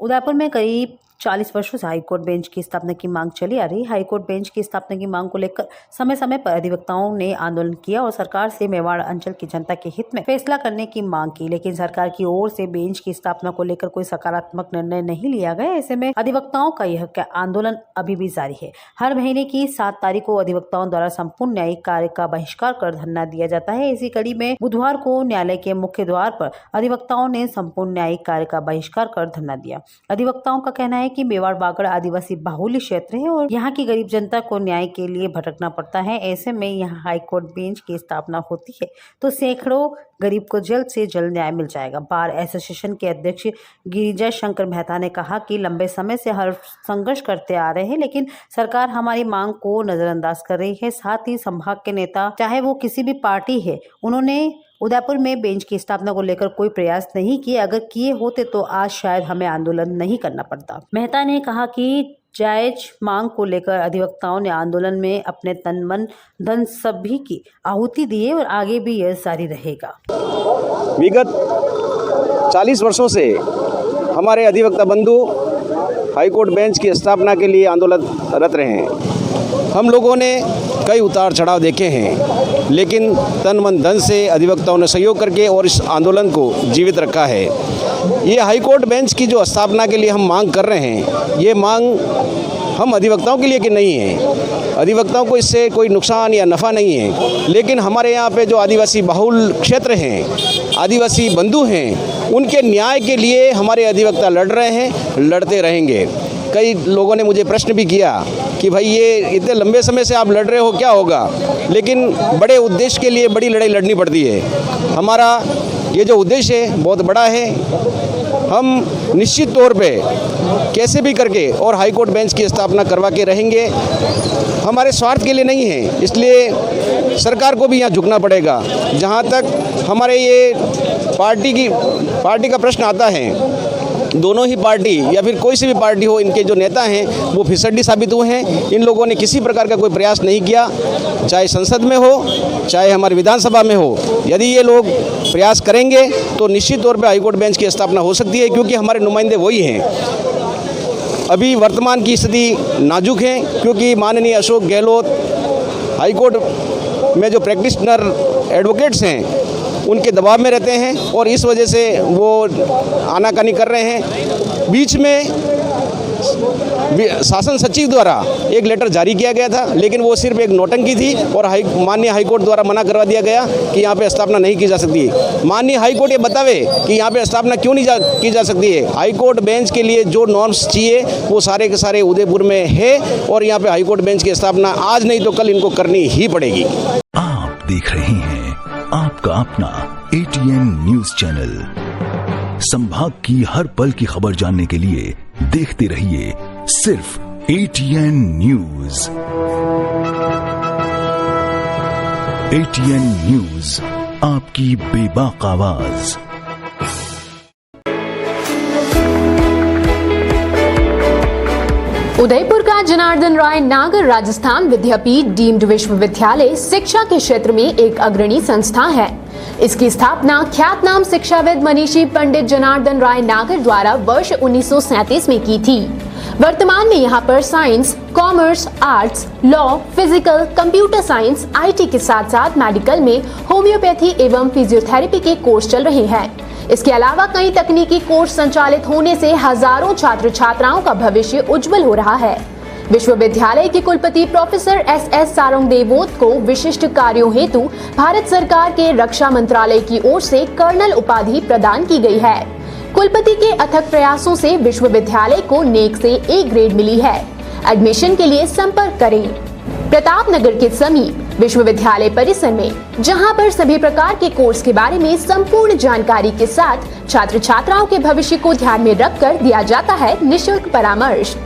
उदयपुर में करीब 40 वर्षों से हाईकोर्ट बेंच की स्थापना की मांग चली आ रही। हाईकोर्ट बेंच की स्थापना की मांग को लेकर समय समय पर अधिवक्ताओं ने आंदोलन किया और सरकार से मेवाड़ अंचल की जनता के हित में फैसला करने की मांग की, लेकिन सरकार की ओर से बेंच की स्थापना को लेकर कोई सकारात्मक निर्णय नहीं लिया गया। ऐसे में अधिवक्ताओं का यह आंदोलन अभी भी जारी है। हर महीने की 7 तारीख को अधिवक्ताओं द्वारा संपूर्ण न्यायिक कार्य का बहिष्कार कर धरना दिया जाता है। इसी कड़ी में बुधवार को न्यायालय के मुख्य द्वार पर अधिवक्ताओं ने संपूर्ण न्यायिक कार्य का बहिष्कार कर धरना दिया। अधिवक्ताओं का कहना है कि मेवाड़ बागड़ आदिवासी बाहुल्य क्षेत्र है और यहाँ की गरीब जनता को न्याय के लिए भटकना पड़ता है। ऐसे में यहाँ हाईकोर्ट बेंच की स्थापना होती है तो सैकड़ों गरीब को जल्द से जल्द न्याय मिल जाएगा। बार एसोसिएशन के अध्यक्ष गिरिजा शंकर मेहता ने कहा कि लंबे समय से हर संघर्ष करते आ रहे हैं, लेकिन सरकार हमारी मांग को नजरअंदाज कर रही है। साथ ही संभाग के नेता, चाहे वो किसी भी पार्टी है, उन्होंने उदयपुर में बेंच की स्थापना को लेकर कोई प्रयास नहीं किए। अगर किए होते तो आज शायद हमें आंदोलन नहीं करना पड़ता। मेहता ने कहा कि जायज मांग को लेकर अधिवक्ताओं ने आंदोलन में अपने तन मन धन सभी की आहुति दी है और आगे भी यह जारी रहेगा। विगत 40 वर्षों से हमारे अधिवक्ता बंधु हाईकोर्ट बेंच की स्थापना के लिए आंदोलनरत रहे हैं। हम लोगों ने कई उतार चढ़ाव देखे हैं, लेकिन तन मन धन से अधिवक्ताओं ने सहयोग करके और इस आंदोलन को जीवित रखा है। ये हाईकोर्ट बेंच की जो स्थापना के लिए हम मांग कर रहे हैं, ये मांग हम अधिवक्ताओं के लिए कि नहीं है। अधिवक्ताओं को इससे कोई नुकसान या नफ़ा नहीं है, लेकिन हमारे यहाँ पे जो आदिवासी बाहुल क्षेत्र हैं, आदिवासी बंधु हैं, उनके न्याय के लिए हमारे अधिवक्ता लड़ रहे हैं, लड़ते रहेंगे। कई लोगों ने मुझे प्रश्न भी किया कि भाई ये इतने लंबे समय से आप लड़ रहे हो, क्या होगा? लेकिन बड़े उद्देश्य के लिए बड़ी लड़ाई लड़नी पड़ती है। हमारा ये जो उद्देश्य है बहुत बड़ा है। हम निश्चित तौर पे कैसे भी करके और हाईकोर्ट बेंच की स्थापना करवा के रहेंगे। हमारे स्वार्थ के लिए नहीं है, इसलिए सरकार को भी यहाँ झुकना पड़ेगा। जहाँ तक हमारे ये पार्टी का प्रश्न आता है, दोनों ही पार्टी या फिर कोई सी भी पार्टी हो, इनके जो नेता हैं वो फिसड्डी साबित हुए हैं। इन लोगों ने किसी प्रकार का कोई प्रयास नहीं किया, चाहे संसद में हो, चाहे हमारी विधानसभा में हो। यदि ये लोग प्रयास करेंगे तो निश्चित तौर पे हाईकोर्ट बेंच की स्थापना हो सकती है, क्योंकि हमारे नुमाइंदे वही हैं। अभी वर्तमान की स्थिति नाजुक है, क्योंकि माननीय अशोक गहलोत हाईकोर्ट में जो प्रैक्टिशनर एडवोकेट्स हैं उनके दबाव में रहते हैं और इस वजह से वो आनाकानी कर रहे हैं। बीच में शासन सचिव द्वारा एक लेटर जारी किया गया था, लेकिन वो सिर्फ एक नौटंकी थी और माननीय हाईकोर्ट द्वारा मना करवा दिया गया कि यहाँ पे स्थापना नहीं की जा सकती। माननीय हाईकोर्ट ये बतावे कि यहाँ पे स्थापना क्यों नहीं की जा सकती है। हाईकोर्ट बेंच के लिए जो नॉर्म्स चाहिए वो सारे के सारे उदयपुर में है और यहाँ पे हाईकोर्ट बेंच की स्थापना आज नहीं तो कल इनको करनी ही पड़ेगी। आप देख रहे हैं आपका अपना ATN न्यूज चैनल। संभाग की हर पल की खबर जानने के लिए देखते रहिए सिर्फ ATN न्यूज। ATN न्यूज, आपकी बेबाक आवाज। उदयपुर का जनार्दन राय नागर राजस्थान विद्यापीठ डीम्ड विश्वविद्यालय शिक्षा के क्षेत्र में एक अग्रणी संस्था है। इसकी स्थापना ख्यातनाम शिक्षाविद मनीषी पंडित जनार्दन राय नागर द्वारा वर्ष 1937 में की थी। वर्तमान में यहाँ पर science, commerce, arts, law, physical, computer science, IT के साथ साथ मेडिकल में होम्योपैथी एवं फिजियोथेरेपी के कोर्स चल रहे हैं। इसके अलावा कई तकनीकी कोर्स संचालित होने से हजारों छात्र छात्राओं का भविष्य उज्जवल हो रहा है। विश्वविद्यालय के कुलपति प्रोफेसर SS सारंगदेवोत को विशिष्ट कार्यों हेतु भारत सरकार के रक्षा मंत्रालय की ओर से कर्नल उपाधि प्रदान की गई है। कुलपति के अथक प्रयासों से विश्वविद्यालय को नेक से A ग्रेड मिली है। एडमिशन के लिए संपर्क करें प्रताप नगर के समीप विश्वविद्यालय परिसर में, जहां पर सभी प्रकार के कोर्स के बारे में संपूर्ण जानकारी के साथ छात्र छात्राओं के भविष्य को ध्यान में रखकर दिया जाता है निःशुल्क परामर्श।